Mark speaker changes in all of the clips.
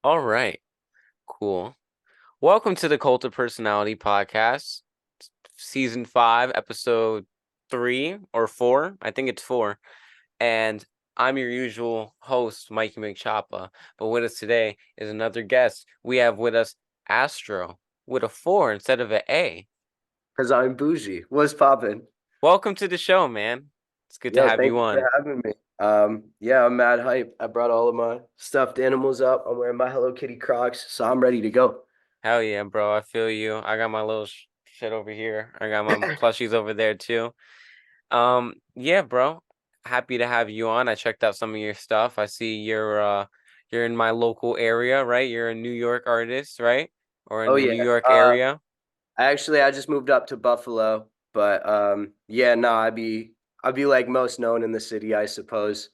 Speaker 1: All right, cool. Welcome to the Cult of Personality podcast, season 5, episode 3 or 4. I think it's 4. And I'm your usual host, Mikeymcchoppa. But with us today is another guest. We have with us Astro with a 4 instead of an A.
Speaker 2: Because I'm bougie. What's poppin'?
Speaker 1: Welcome to the show, man. It's good to
Speaker 2: Yo,
Speaker 1: have
Speaker 2: thank
Speaker 1: you
Speaker 2: you for
Speaker 1: on.
Speaker 2: having me. Yeah, I'm mad hype. I brought all of my stuffed animals up. I'm wearing my Hello Kitty Crocs, so I'm ready to go.
Speaker 1: Hell yeah, bro. I feel you. I got my little shit over here. I got my plushies over there too. Yeah, bro. Happy to have you on. I checked out some of your stuff. I see you're in my local area, right? You're a New York artist, right? Or in
Speaker 2: Oh
Speaker 1: the
Speaker 2: yeah.
Speaker 1: New York
Speaker 2: Uh,
Speaker 1: area.
Speaker 2: I just moved up to Buffalo, but yeah, no, I'd be like most known in the city, I suppose.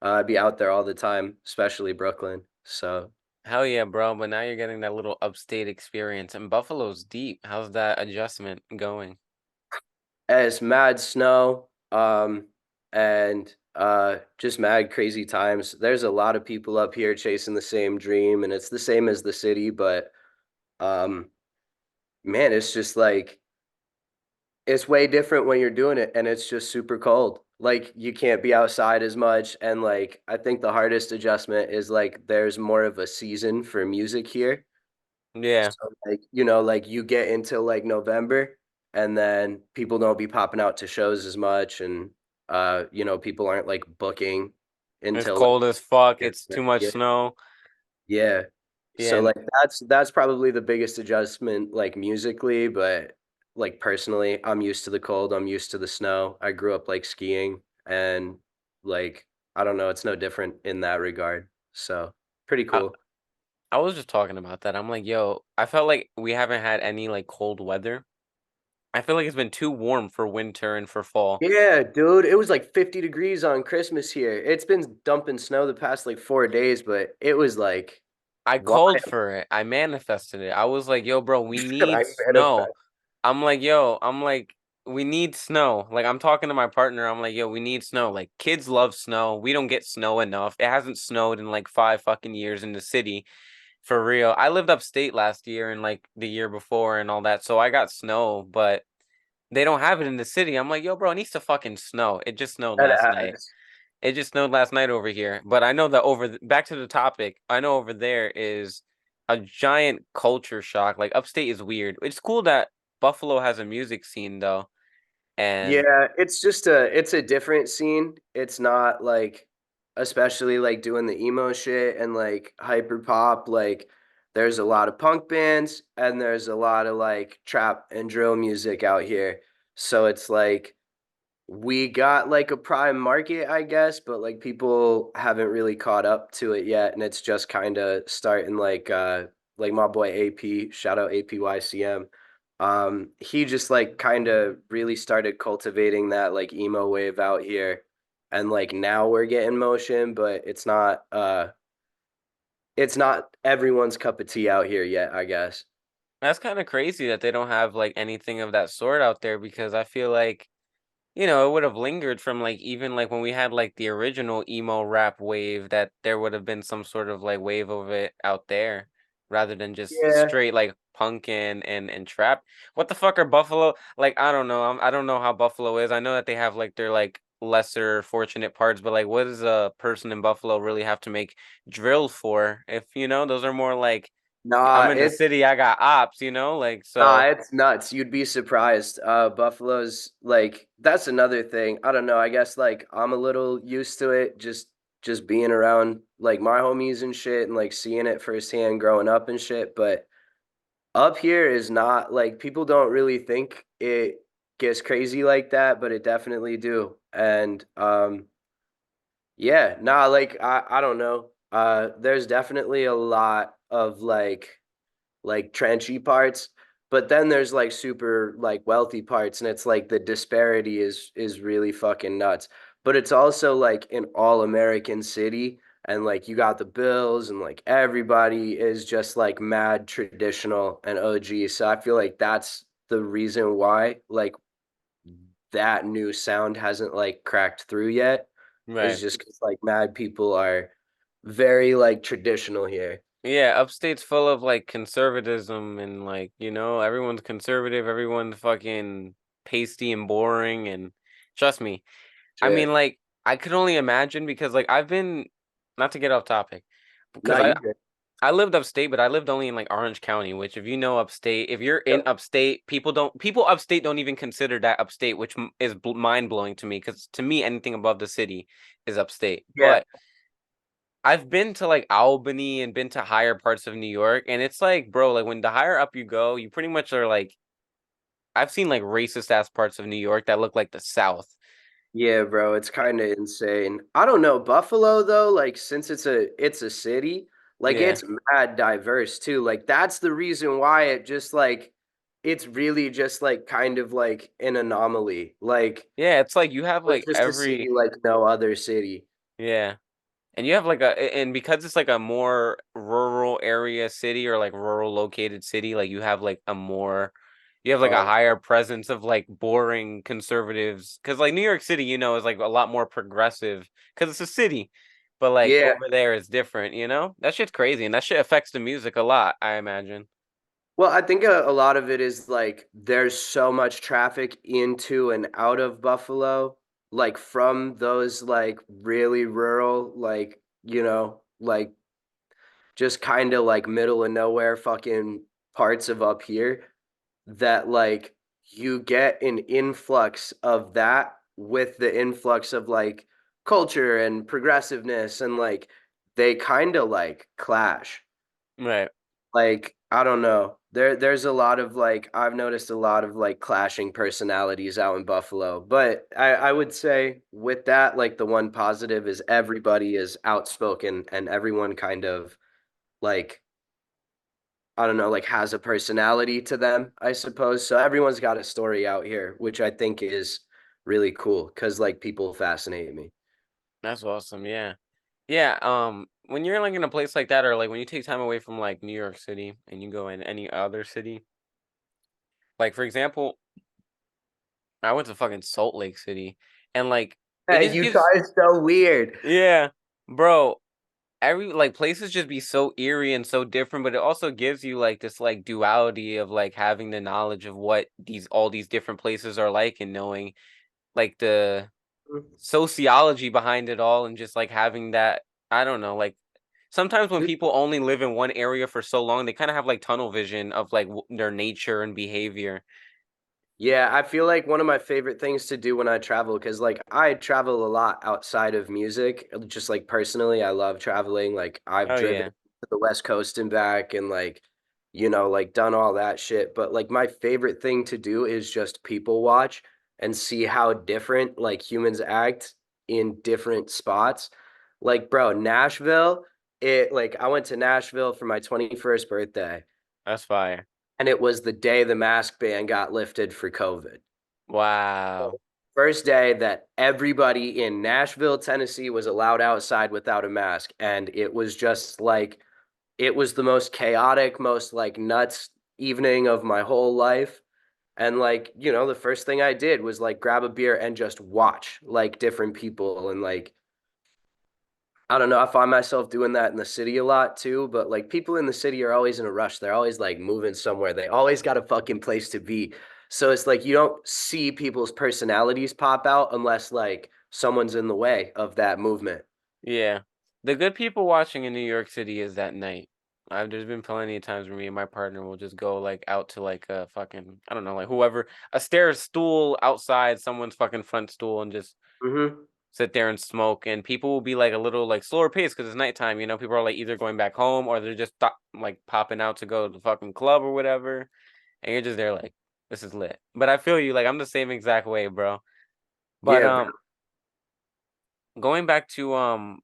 Speaker 2: I'd be out there all the time, especially Brooklyn. So
Speaker 1: Hell yeah, bro. But now you're getting that little upstate experience. And Buffalo's deep. How's that adjustment going?
Speaker 2: it's mad snow, and just mad crazy times. There's a lot of people up here chasing the same dream, and it's the same as the city, but um, man, it's just like it's way different when you're doing it, and it's just super cold. Like you can't be outside as much, and like I think the hardest adjustment is like there's more of a season for music here.
Speaker 1: Yeah.
Speaker 2: So like, like you get into like November and then people don't be popping out to shows as much and people aren't like booking
Speaker 1: It's
Speaker 2: until
Speaker 1: cold as fuck.
Speaker 2: like
Speaker 1: It's too much
Speaker 2: yeah.
Speaker 1: snow.
Speaker 2: Yeah.
Speaker 1: Yeah,
Speaker 2: So like that's probably the biggest adjustment like musically, but like personally, I'm used to the cold, I'm used to the snow. I grew up like skiing and like I don't know, it's no different in that regard. So, pretty
Speaker 1: I,
Speaker 2: cool.
Speaker 1: I was just talking about that. I'm like, yo, I felt like we haven't had any like cold weather. I feel like it's been too warm for winter and for fall.
Speaker 2: Yeah, dude, it was like 50 degrees on Christmas here. It's been dumping snow the past like 4 days, but it was like
Speaker 1: I
Speaker 2: wild.
Speaker 1: called for it. I manifested it. I was like, "Yo, bro, we
Speaker 2: I
Speaker 1: need snow."
Speaker 2: manifest.
Speaker 1: I'm like, "Yo, I'm like, we need snow." Like I'm talking to my partner. I'm like, "Yo, we need snow." Like kids love snow. We don't get snow enough. It hasn't snowed in like 5 fucking years in the city. For real. I lived upstate last year and like the year before and all that. So I got snow, but they don't have it in the city. I'm like, "Yo, bro, it needs to fucking snow." It just snowed
Speaker 2: That
Speaker 1: last night.
Speaker 2: ass.
Speaker 1: It just snowed last night over here, but I know that back to the topic, I know over there is a giant culture shock. Like upstate is weird. It's cool that Buffalo has a music scene though. And
Speaker 2: Yeah, it's a different scene. It's not like especially like doing the emo shit and like hyper pop, like there's a lot of punk bands and there's a lot of like trap and drill music out here. So it's like we got like a prime market, I guess, but like people haven't really caught up to it yet, and it's just kind of starting like my boy AP, shout out APYCM. He just like kind of really started cultivating that like emo wave out here, and like now we're getting motion, but it's not everyone's cup of tea out here yet, I guess.
Speaker 1: that's kind of crazy that they don't have like anything of that sort out there because I feel like, you know, it would have lingered from like even like when we had like the original emo rap wave that there would have been some sort of like wave of it out there rather than just
Speaker 2: Yeah.
Speaker 1: straight like punk and trap. What the fuck are Buffalo? Like I don't know. I don't know how Buffalo is. I know that they have like their like lesser fortunate parts, but like what does a person in Buffalo really have to make drill for? If you know, those are more like
Speaker 2: Nah,
Speaker 1: I'm in the
Speaker 2: it's
Speaker 1: city, I got ops, you know? Like
Speaker 2: Nah,
Speaker 1: so
Speaker 2: it's nuts. You'd be surprised. Buffalo's like that's another thing. I don't know. I guess like I'm a little used to it just being around like my homies and shit and like seeing it firsthand growing up and shit. But up here is not like people don't really think it gets crazy like that, but it definitely do. And yeah, nah, like I don't know. There's definitely a lot of like trenchy parts, but then there's like super like wealthy parts, and it's like the disparity is really fucking nuts. But it's also like an all American city, and like you got the Bills, and like everybody is just like mad traditional and OG. So I feel like that's the reason why like that new sound hasn't like cracked through yet, is
Speaker 1: right.
Speaker 2: just because like mad people are very like traditional here.
Speaker 1: Yeah, upstate's full of like conservatism and like, everyone's conservative, everyone's fucking pasty and boring and trust me. I mean,
Speaker 2: Shit.
Speaker 1: like, I could only imagine because like I've been not to get off topic,
Speaker 2: No,
Speaker 1: because I
Speaker 2: you good.
Speaker 1: I lived upstate, but I lived only in like Orange County, which if you know upstate, if you're in
Speaker 2: Yep.
Speaker 1: upstate, people upstate don't even consider that upstate, which is mind blowing to me because to me anything above the city is upstate.
Speaker 2: Yeah.
Speaker 1: But I've been to like Albany and been to higher parts of New York, and it's like, bro, like when the higher up you go, you pretty much are like I've seen like racist ass parts of New York that look like the South.
Speaker 2: Yeah, bro, it's kind of insane. I don't know, Buffalo though, like since it's a city, like
Speaker 1: Yeah.
Speaker 2: it's mad diverse too. Like that's the reason why it just like it's really just like kind of like an anomaly. Like
Speaker 1: Yeah, it's like you have
Speaker 2: it's
Speaker 1: like
Speaker 2: just a city
Speaker 1: every
Speaker 2: like no other city.
Speaker 1: yeah. And you have like and because it's like a more rural area city or like rural located city, like you have like a
Speaker 2: Um,
Speaker 1: higher presence of like boring conservatives. Cause like New York City, is like a lot more progressive because it's a city. But like
Speaker 2: yeah.
Speaker 1: over there it's different, you know? That shit's crazy and that shit affects the music a lot, I imagine.
Speaker 2: Well, I think a lot of it is like there's so much traffic into and out of Buffalo, like from those like really rural, like, like just kind of like middle of nowhere fucking parts of up here that like you get an influx of that with the influx of like culture and progressiveness and like they kind of like clash.
Speaker 1: Right.
Speaker 2: Like I don't know. There's a lot of like I've noticed a lot of like clashing personalities out in Buffalo. But I would say with that, like the one positive is everybody is outspoken and everyone kind of like I don't know, like has a personality to them, I suppose. So everyone's got a story out here, which I think is really cool because like people fascinate me.
Speaker 1: That's awesome. Yeah. Yeah, when you're like in a place like that or like when you take time away from like New York City and you go in any other city, like for example, I went to fucking Salt Lake City and like it
Speaker 2: Hey,
Speaker 1: just
Speaker 2: Utah
Speaker 1: gives
Speaker 2: is so weird.
Speaker 1: yeah, bro, every like places just be so eerie and so different, but it also gives you like this like duality of like having the knowledge of what these all these different places are like and knowing like the sociology behind it all and just like having that I don't know, like sometimes when people only live in one area for so long, they kind of have like tunnel vision of like their nature and behavior.
Speaker 2: Yeah, I feel like one of my favorite things to do when I travel, because like I travel a lot outside of music, just like personally, I love traveling. Like I've
Speaker 1: Oh
Speaker 2: driven
Speaker 1: yeah.
Speaker 2: to the West Coast and back and like, like done all that shit. But like my favorite thing to do is just people watch and see how different like humans act in different spots. Like, bro, Nashville, it like I went to Nashville for my 21st birthday
Speaker 1: That's fire.
Speaker 2: and it was the day the mask ban got lifted for COVID.
Speaker 1: Wow.
Speaker 2: First day that everybody in Nashville, Tennessee was allowed outside without a mask. And it was just like, it was the most chaotic, most like nuts evening of my whole life. And like, the first thing I did was like grab a beer and just watch like different people and like I don't know. I find myself doing that in the city a lot too, but like people in the city are always in a rush. They're always like moving somewhere. They always got a fucking place to be. So it's like you don't see people's personalities pop out unless like someone's in the way of that movement.
Speaker 1: Yeah. The good people watching in New York City is that night. There's been plenty of times where me and my partner will just go like out to like a fucking I don't know like whoever a stair stool outside someone's fucking front stool and just
Speaker 2: Hmm.
Speaker 1: sit there and smoke and people will be like a little like slower pace because it's nighttime. People are like either going back home or they're just like popping out to go to the fucking club or whatever. And you're just there like, this is lit. But I feel you, like I'm the same exact way, bro. But
Speaker 2: Yeah, bro.
Speaker 1: going back to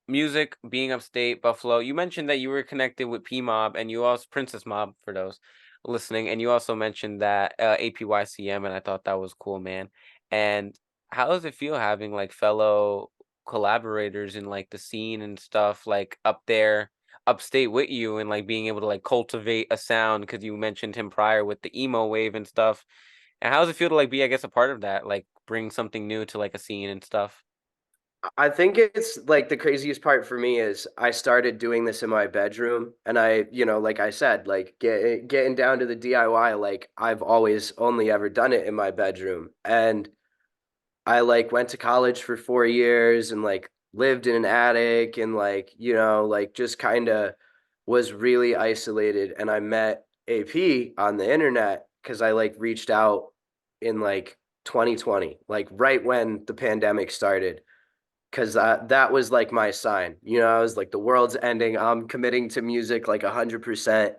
Speaker 1: music, being upstate, Buffalo, you mentioned that you were connected with P Mob and you also Princess Mob for those listening, and you also mentioned that APYCM, and I thought that was cool, man. And how does it feel having like fellow collaborators in like the scene and stuff like up there upstate with you and like being able to like cultivate a sound because you mentioned him prior with the emo wave and stuff. And how does it feel to like be, I guess, a part of that, like bring something new to like a scene and stuff?
Speaker 2: I think it's like the craziest part for me is I started doing this in my bedroom and like I said, like getting down to the DIY, like I've always only ever done it in my bedroom. And I like went to college for 4 years and like lived in an attic and like just kind of was really isolated. And I met AP on the internet because I like reached out in like 2020, like right when the pandemic started because that was like my sign. I was like, the world's ending. I'm committing to music like 100%.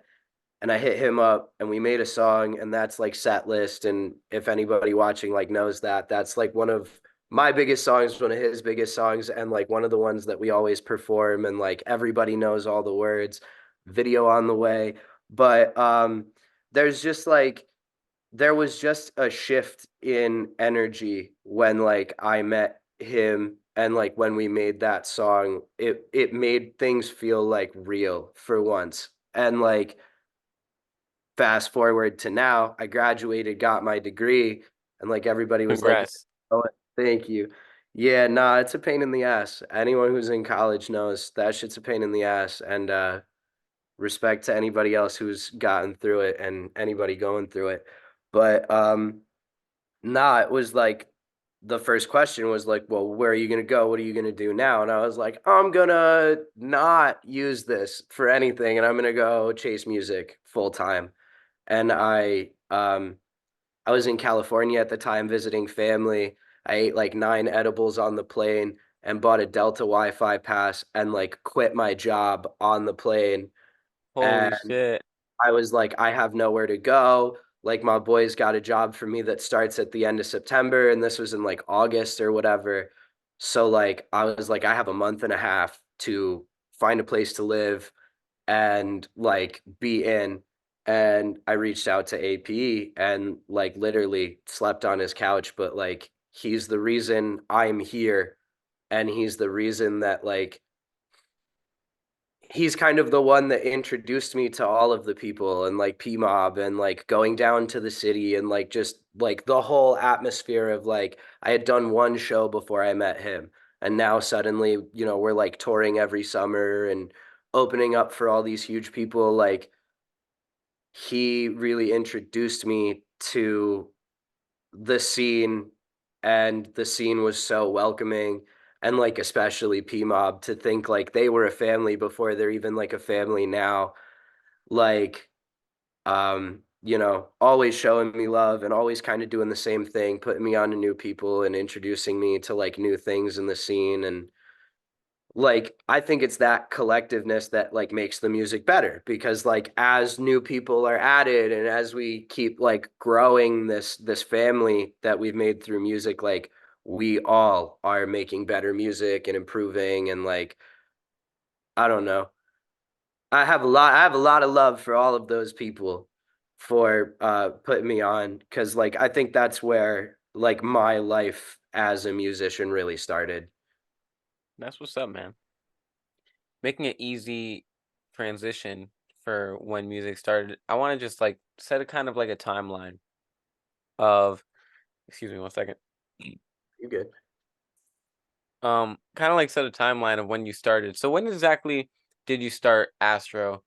Speaker 2: And I hit him up and we made a song, and that's like Set List. And if anybody watching like knows that, that's like one of my biggest songs, one of his biggest songs, and like one of the ones that we always perform. And like everybody knows all the words, video on the way. But there's just like, there was just a shift in energy when like I met him and like when we made that song it made things feel like real for once. And like fast forward to now, I graduated, got my degree, and like everybody was like,
Speaker 1: Congrats.
Speaker 2: oh, thank you. Yeah, nah, it's a pain in the ass. Anyone who's in college knows that shit's a pain in the ass. And respect to anybody else who's gotten through it and anybody going through it. But nah, it was like the first question was like, well, where are you gonna go? What are you gonna do now? And I was like, I'm gonna not use this for anything, and I'm gonna go chase music full time. And I was in California at the time visiting family. I ate like 9 edibles on the plane and bought a Delta Wi-Fi pass and like quit my job on the plane.
Speaker 1: Holy
Speaker 2: And
Speaker 1: shit.
Speaker 2: I was like, I have nowhere to go. Like my boys got a job for me that starts at the end of September, and this was in like August or whatever. So like I was like, I have a month and a half to find a place to live and like be in. And I reached out to AP and like literally slept on his couch, but like he's the reason I'm here, and he's the reason that like he's kind of the one that introduced me to all of the people and like P-Mob and like going down to the city and like just like the whole atmosphere of like I had done one show before I met him, and now suddenly, we're like touring every summer and opening up for all these huge people. Like he really introduced me to the scene, and the scene was so welcoming. And like especially P-Mob, to think like they were a family before they're even like a family now. Like always showing me love and always kind of doing the same thing, putting me on to new people and introducing me to like new things in the scene. And like I think it's that collectiveness that like makes the music better, because like as new people are added and as we keep like growing this family that we've made through music, like we all are making better music and improving. And like I don't know, I have a lot of love for all of those people for putting me on, because like I think that's where like my life as a musician really started.
Speaker 1: That's what's up, man. Making an easy transition for when music started. I want to just like set a kind of like a timeline of, excuse me one second.
Speaker 2: You good?
Speaker 1: Kind of like set a timeline of when you started. So when exactly did you start Astro?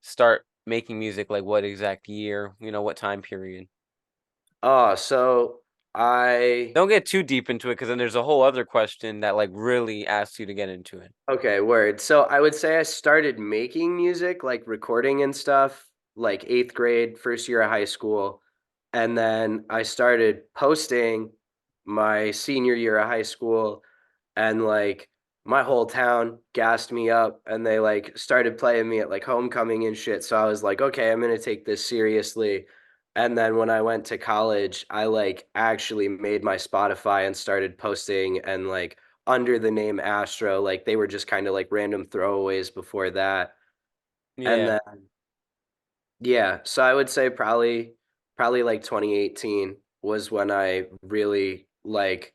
Speaker 1: Start making music, like what exact year? What time period?
Speaker 2: So I
Speaker 1: Don't get too deep into it because then there's a whole other question that like really asks you to get into it.
Speaker 2: Okay, word. So I would say I started making music, like recording and stuff, like eighth grade, first year of high school. And then I started posting my senior year of high school, and like my whole town gassed me up and they like started playing me at like homecoming and shit. So I was like, okay, I'm gonna take this seriously. And then when I went to college, I like actually made my Spotify and started posting and like under the name Astro. Like they were just kind of like random throwaways before that. And
Speaker 1: Yeah,
Speaker 2: then yeah, so I would say probably like 2018 was when I really like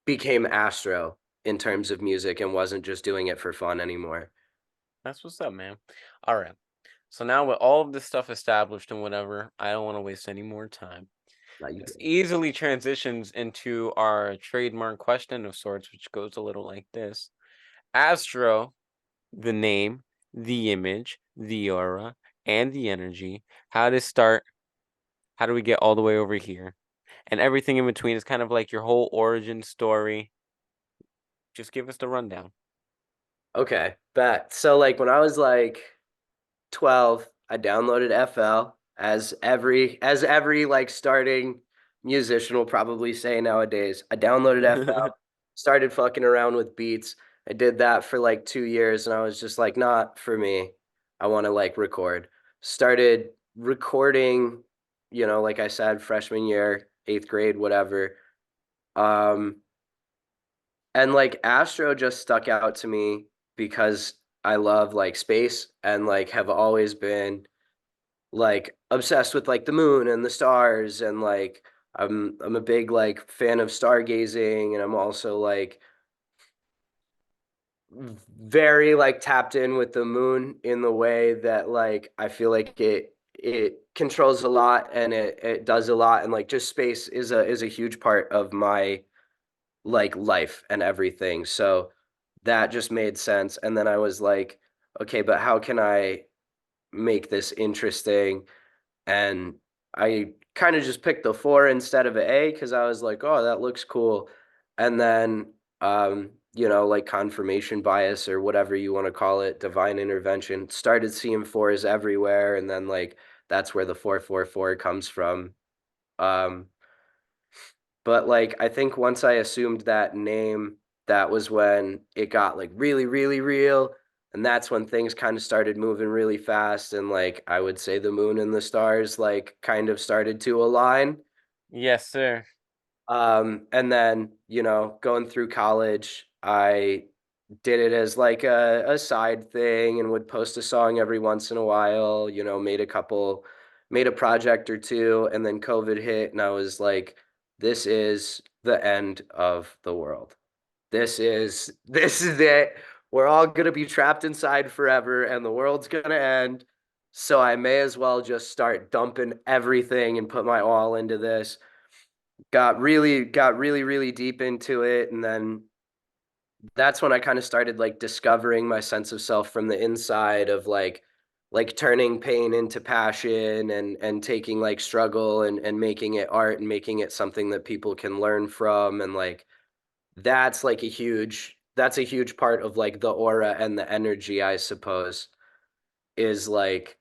Speaker 2: became Astro in terms of music and wasn't just doing it for fun anymore.
Speaker 1: that's what's up, man. All right. So now with all of this stuff established and whatever, I don't want to waste any more time.
Speaker 2: No, you
Speaker 1: This
Speaker 2: good.
Speaker 1: easily transitions into our trademark question of sorts, which goes a little like this. Astro, the name, the image, the aura, and the energy. How to start? How do we get all the way over here? And everything in between is kind of like your whole origin story. Just give us the rundown.
Speaker 2: Okay, bet. So like when I was like 12, I downloaded FL as every like starting musician will probably say nowadays. I downloaded FL, started fucking around with beats. I did that for like 2 years and I was just like, not for me. I want to like record. Started recording, like I said, freshman year, 8th grade, whatever. Um, and like Astro just stuck out to me because I love like space and like have always been like obsessed with like the moon and the stars and like I'm a big like fan of stargazing and I'm also like very like tapped in with the moon in the way that like I feel like it controls a lot and it does a lot and like just space is a huge part of my like life and everything. So that just made sense. And then I was like, okay, but how can I make this interesting? And I kind of just picked the four instead of an A because I was like, oh, that looks cool. And then, like confirmation bias or whatever you want to call it, divine intervention, started seeing fours everywhere. And then, like, that's where the 444 comes from. Um, but like I think once I assumed that name, that was when it got like really, really real. And that's when things kind of started moving really fast. And like I would say the moon and the stars like kind of started to align.
Speaker 1: Yes, sir.
Speaker 2: And then, going through college, I did it as like a side thing and would post a song every once in a while, made a project or two, and then COVID hit, and I was like, this is the end of the world. This is it. We're all gonna be trapped inside forever, and the world's gonna end. So I may as well just start dumping everything and put my all into this. Got really, really deep into it, and then that's when I kind of started like discovering my sense of self from the inside of like turning pain into passion and taking like struggle and making it art and making it something that people can learn from and like that's a huge part of like the aura and the energy, I suppose, is like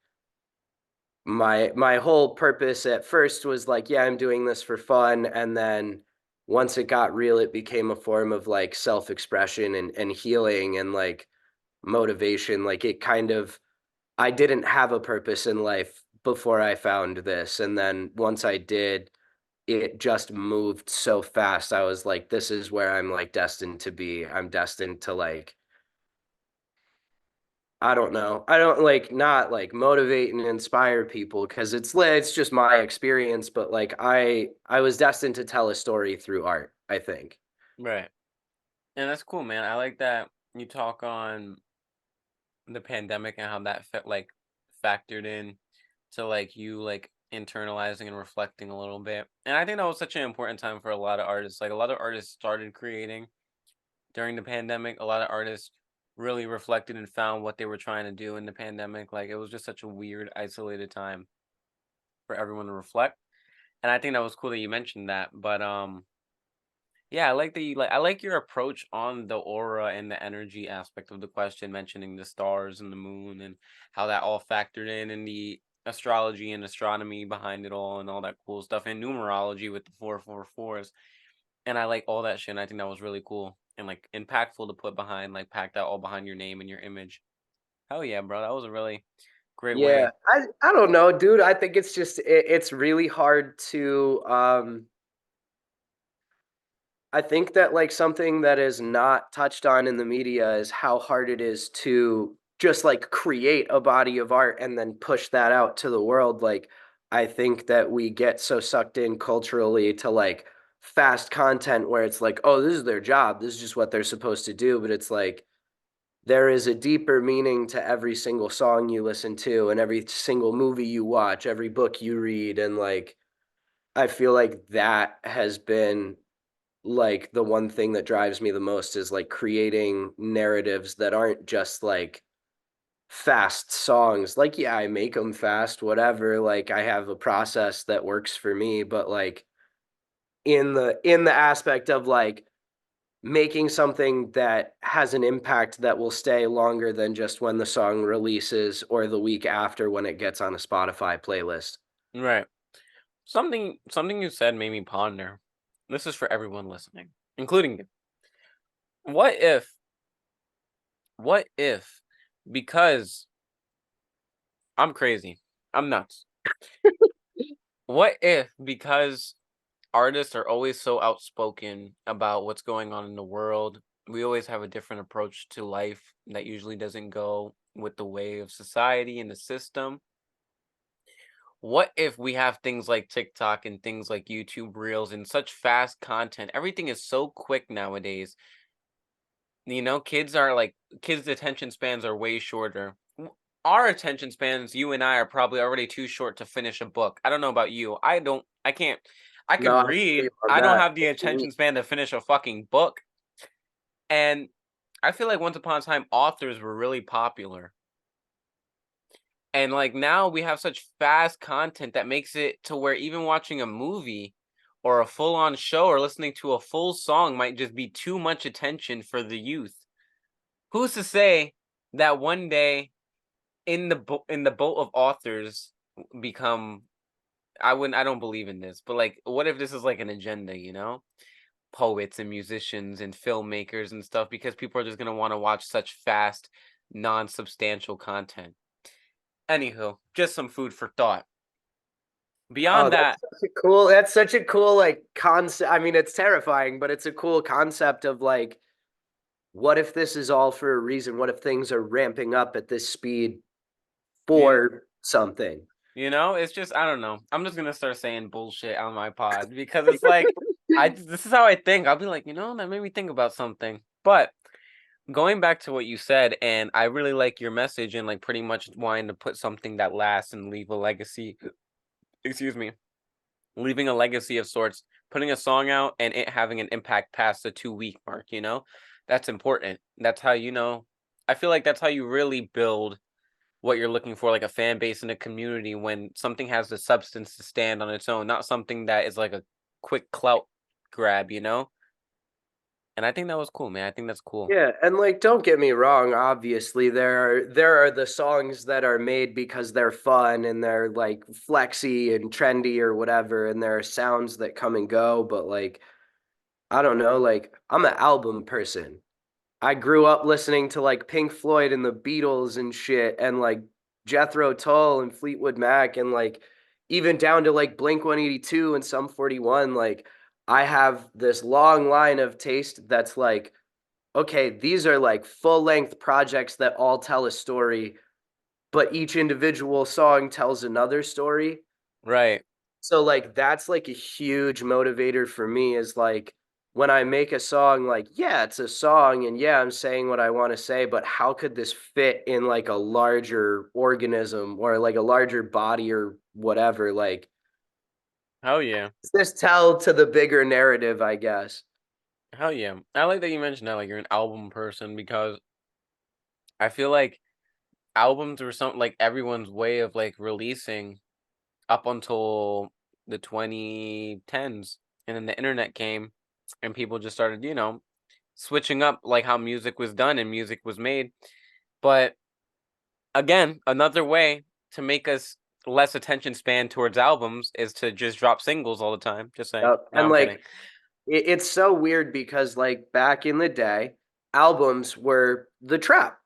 Speaker 2: my whole purpose at first was like, yeah, I'm doing this for fun. And then once it got real, it became a form of like self-expression and healing and like motivation. Like it kind of, I didn't have a purpose in life before I found this. And then once I did, it just moved so fast. I was like, this is where I'm like destined to be. I'm destined to like I don't know. I don't like not like motivate and inspire people because it's just my experience, but like I was destined to tell a story through art, I think.
Speaker 1: Right. And that's cool, man. I like that you talk on the pandemic and how that factored in to like you like internalizing and reflecting a little bit. And I think that was such an important time for a lot of artists. Like a lot of artists started creating during the pandemic. A lot of artists really reflected and found what they were trying to do in the pandemic. Like it was just such a weird, isolated time for everyone to reflect. And I think that was cool that you mentioned that. But yeah, I like that you I like your approach on the aura and the energy aspect of the question, mentioning the stars and the moon and how that all factored in and the astrology and astronomy behind it all and all that cool stuff and numerology with the 444s. And I like all that shit. And I think that was really cool and like impactful to put behind, like pack that all behind your name and your image. Hell yeah, bro. That was a really great
Speaker 2: Yeah,
Speaker 1: way.
Speaker 2: I don't know, dude. I think it's just it's really hard to I think that like something that is not touched on in the media is how hard it is to just like create a body of art and then push that out to the world. Like I think that we get so sucked in culturally to like fast content where it's like, oh, this is their job. This is just what they're supposed to do. But it's like there is a deeper meaning to every single song you listen to and every single movie you watch, every book you read, and like I feel like that has been like the one thing that drives me the most is like creating narratives that aren't just like fast songs. Like, yeah, I make them fast, whatever. Like, I have a process that works for me, but like in the aspect of like making something that has an impact that will stay longer than just when the song releases or the week after when it gets on a Spotify playlist.
Speaker 1: Right. Something you said made me ponder. This is for everyone listening, including you. What if what if because I'm crazy. I'm nuts. What if because artists are always so outspoken about what's going on in the world, we always have a different approach to life that usually doesn't go with the way of society and the system. What if we have things like TikTok and things like YouTube Reels and such fast content? Everything is so quick nowadays. You know, kids' attention spans are way shorter. Our attention spans, you and I, are probably already too short to finish a book. I don't know about you. I can't. I could
Speaker 2: No, I feel
Speaker 1: read.
Speaker 2: you on
Speaker 1: I don't
Speaker 2: that.
Speaker 1: have the attention span to finish a fucking book. And I feel like once upon a time, authors were really popular. And like now we have such fast content that makes it to where even watching a movie or a full on show or listening to a full song might just be too much attention for the youth. Who's to say that one day in the boat of authors become I don't believe in this, but like what if this is like an agenda, you know? Poets and musicians and filmmakers and stuff because people are just going to want to watch such fast non-substantial content. Anywho, just some food for thought.
Speaker 2: Oh,
Speaker 1: Beyond that,
Speaker 2: that's such a cool like concept. I mean, it's terrifying, but it's a cool concept of like, what if this is all for a reason? What if things are ramping up at this speed
Speaker 1: you
Speaker 2: for something?
Speaker 1: you know, it's just I don't know. I'm just gonna start saying bullshit on my pod because it's like this is how I think. I'll be like, you know, that made me think about something. But going back to what you said, and I really like your message and like pretty much wanting to put something that lasts and leave a legacy. Excuse me, leaving a legacy of sorts, putting a song out and it having an impact past the 2 week mark. You know, that's important. That's how you know. I feel like that's how you really build what you're looking for, like a fan base and a community when something has the substance to stand on its own, not something that is like a quick clout grab, you know? And I think that was cool, man. I think that's cool.
Speaker 2: Yeah, and like don't get me wrong, obviously there are the songs that are made because they're fun and they're like flexy and trendy or whatever, and there are sounds that come and go, but like I don't know, like I'm an album person. I grew up listening to like Pink Floyd and the Beatles and shit and like Jethro Tull and Fleetwood Mac and like even down to like Blink 182 and Sum 41. Like I have this long line of taste that's like, okay, these are like full length projects that all tell a story, but each individual song tells another story.
Speaker 1: Right.
Speaker 2: So like that's like a huge motivator for me is like when I make a song, like, yeah, it's a song and yeah, I'm saying what I want to say, but how could this fit in like a larger organism or like a larger body or whatever? Like,
Speaker 1: Hell yeah.
Speaker 2: does this tell to the bigger narrative, I guess?
Speaker 1: Hell yeah. I like that you mentioned that, like you're an album person because I feel like albums were something like everyone's way of like releasing up until the 2010s. And then the internet came and people just started, you know, switching up like how music was done and music was made. But again, another way to make us less attention span towards albums is to just drop singles all the time. Just saying. No,
Speaker 2: And
Speaker 1: I'm kidding.
Speaker 2: like it's so weird because like back in the day, albums were the trap.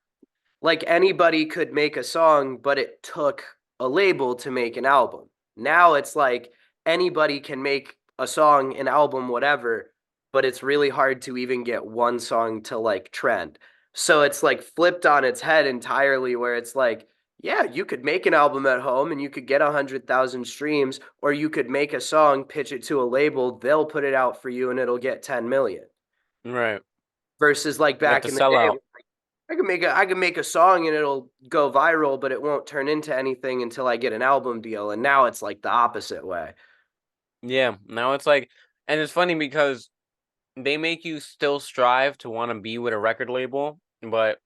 Speaker 2: Like anybody could make a song, but it took a label to make an album. Now it's like anybody can make a song, an album, whatever, but it's really hard to even get one song to like trend. So it's like flipped on its head entirely, where it's like, yeah, you could make an album at home and you could get 100,000 streams, or you could make a song, pitch it to a label, they'll put it out for you and it'll get 10 million.
Speaker 1: Right.
Speaker 2: Versus like
Speaker 1: Like
Speaker 2: back
Speaker 1: the
Speaker 2: in the day,
Speaker 1: sellout.
Speaker 2: I can make a song and it'll go viral, but it won't turn into anything until I get an album deal. And now it's like the opposite way.
Speaker 1: Yeah, now it's like, and it's funny because they make you still strive to want to be with a record label, but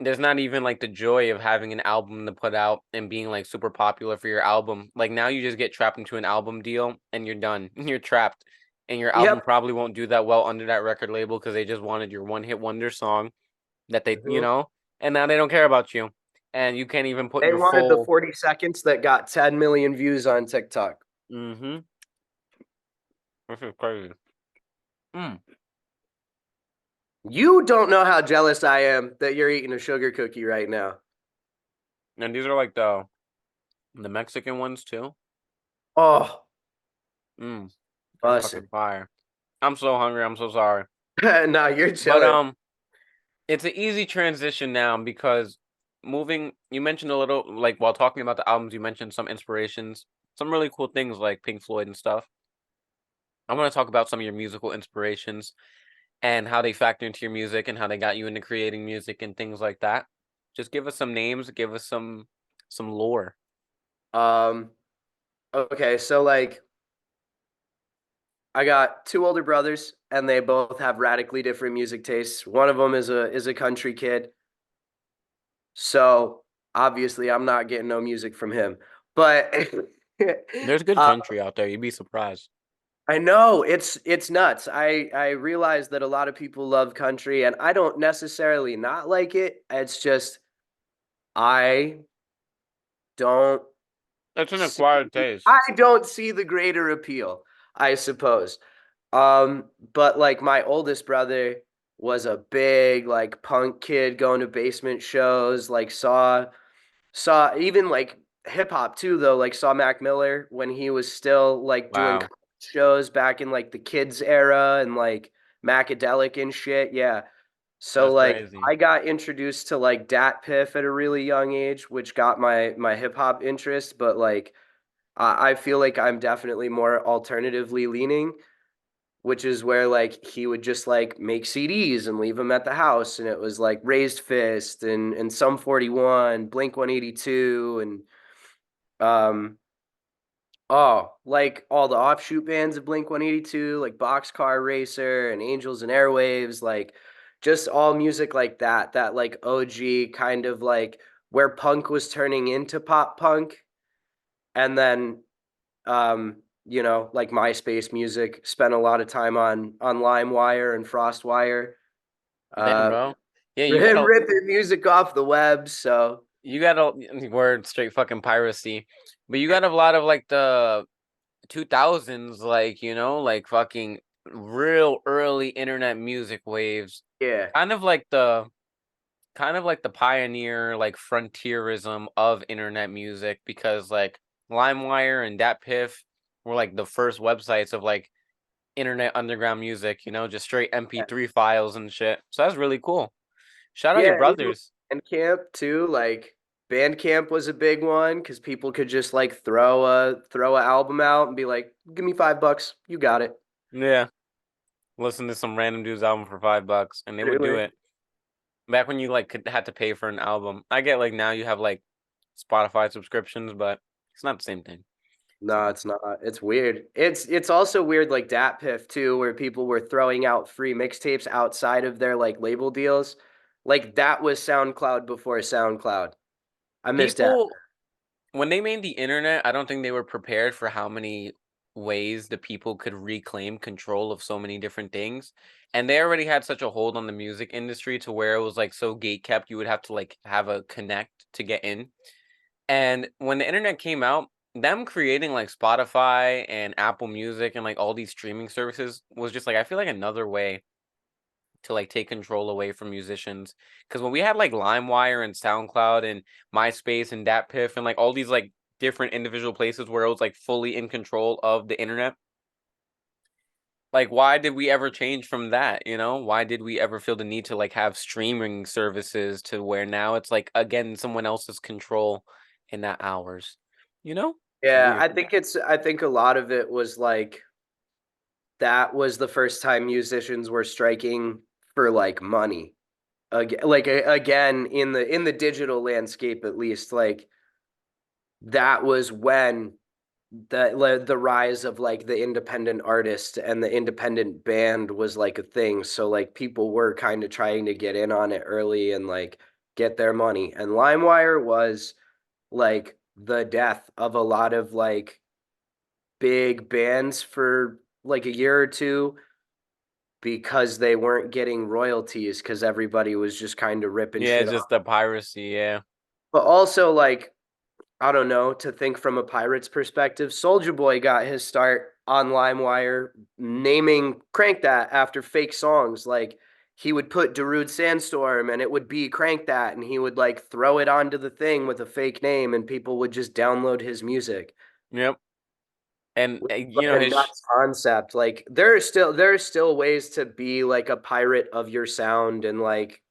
Speaker 1: there's not even like the joy of having an album to put out and being like super popular for your album. Like now you just get trapped into an album deal and you're done. You're trapped. And your album
Speaker 2: Yep.
Speaker 1: probably won't do that well under that record label because they just wanted your one hit wonder song that they,
Speaker 2: Mhm.
Speaker 1: and now they don't care about you. And you can't even put
Speaker 2: They
Speaker 1: your
Speaker 2: wanted the
Speaker 1: full
Speaker 2: 40 seconds that got 10 million views on TikTok.
Speaker 1: mm-hmm. This is crazy. Mm.
Speaker 2: You don't know how jealous I am that you're eating a sugar cookie right now.
Speaker 1: And these are like the Mexican ones too.
Speaker 2: Oh,
Speaker 1: Mm. They're fucking
Speaker 2: bussin'.
Speaker 1: fire. I'm so hungry. I'm so sorry.
Speaker 2: Nah, you're
Speaker 1: But
Speaker 2: chilling.
Speaker 1: it's an easy transition now because moving you mentioned a little like while talking about the albums, you mentioned some inspirations, some really cool things like Pink Floyd and stuff. I want to talk about some of your musical inspirations and how they factor into your music and how they got you into creating music and things like that. Just give us some names, give us some lore.
Speaker 2: Um, okay, so like I got two older brothers and they both have radically different music tastes. One of them is a country kid. So obviously I'm not getting no music from him. But
Speaker 1: There's good
Speaker 2: uh,
Speaker 1: country out there. You'd be surprised.
Speaker 2: I know it's nuts. I realize that a lot of people love country and I don't necessarily not like it. It's just I don't
Speaker 1: It's an
Speaker 2: see
Speaker 1: acquired taste.
Speaker 2: I don't see the greater appeal, I suppose. But like my oldest brother was a big like punk kid going to basement shows, like saw even like hip hop too though, like saw Mac Miller when he was still like doing
Speaker 1: Wow,
Speaker 2: shows back in like the kids era and like Macadelic and shit. Yeah. So
Speaker 1: that's
Speaker 2: like
Speaker 1: crazy.
Speaker 2: I got introduced to like Dat Piff at a really young age, which got my hip hop interest, but like I feel like I'm definitely more alternatively leaning, which is where like he would just like make CDs and leave them at the house, and it was like Raised Fist and Sum 41, Blink 182, and like all the offshoot bands of Blink 182, like Boxcar Racer and Angels and Airwaves, like just all music like that like OG kind of like where punk was turning into pop punk, and then like MySpace music. Spent a lot of time on LimeWire and FrostWire,
Speaker 1: Damn,
Speaker 2: uh,
Speaker 1: bro. Yeah,
Speaker 2: ripping music off the web. So
Speaker 1: you got a word straight fucking piracy. But you got a lot of like the 2000s, like, like fucking real early internet music waves.
Speaker 2: yeah,
Speaker 1: Kind of like the pioneer, like frontierism of internet music because like LimeWire and DatPiff were like the first websites of like internet underground music, just straight MP3 files and shit. So that's really cool. Shout out your
Speaker 2: yeah. Even
Speaker 1: brothers.
Speaker 2: Bandcamp too. Like Bandcamp was a big one because people could just like throw a album out and be like, "Give me $5, you got it."
Speaker 1: Yeah. Listen to some random dude's album for $5 and they would do
Speaker 2: Literally.
Speaker 1: it. Back when you like had to pay for an album. I get like now you have like Spotify subscriptions, but it's not the same thing.
Speaker 2: No,
Speaker 1: So
Speaker 2: it's not. It's weird. It's also weird like DatPiff too, where people were throwing out free mixtapes outside of their like label deals. Like that was SoundCloud before SoundCloud. I missed that.
Speaker 1: people when they made the internet, I don't think they were prepared for how many ways the people could reclaim control of so many different things. And they already had such a hold on the music industry to where it was like so gate kept, you would have to like have a connect to get in. And when the internet came out, them creating like Spotify and Apple Music and like all these streaming services was just like I feel like another way to like take control away from musicians. Because when we had like LimeWire and SoundCloud and MySpace and DatPiff and like all these like different individual places where it was like fully in control of the internet, like why did we ever change from that? Why did we ever feel the need to like have streaming services to where now it's like again someone else's control and not ours? It's
Speaker 2: Yeah,
Speaker 1: weird.
Speaker 2: I think a lot of it was like that was the first time musicians were striking for like money. Again in the digital landscape at least, like that was when the rise of like the independent artist and the independent band was like a thing. So like people were kind of trying to get in on it early and like get their money. And LimeWire was like the death of a lot of like big bands for like a year or two because they weren't getting royalties because everybody was just kind of ripping
Speaker 1: Yeah,
Speaker 2: shit
Speaker 1: just
Speaker 2: off.
Speaker 1: the piracy. Yeah.
Speaker 2: But also like I don't know, to think from a pirate's perspective, Soldier Boy got his start on LimeWire naming Crank That after fake songs. Like he would put Darude Sandstorm and it would be Crank That and he would like throw it onto the thing with a fake name and people would just download his music.
Speaker 1: Yep. And
Speaker 2: Which is
Speaker 1: you
Speaker 2: like
Speaker 1: know
Speaker 2: a
Speaker 1: his
Speaker 2: nuts concept. Like there are still ways to be like a pirate of your sound and like,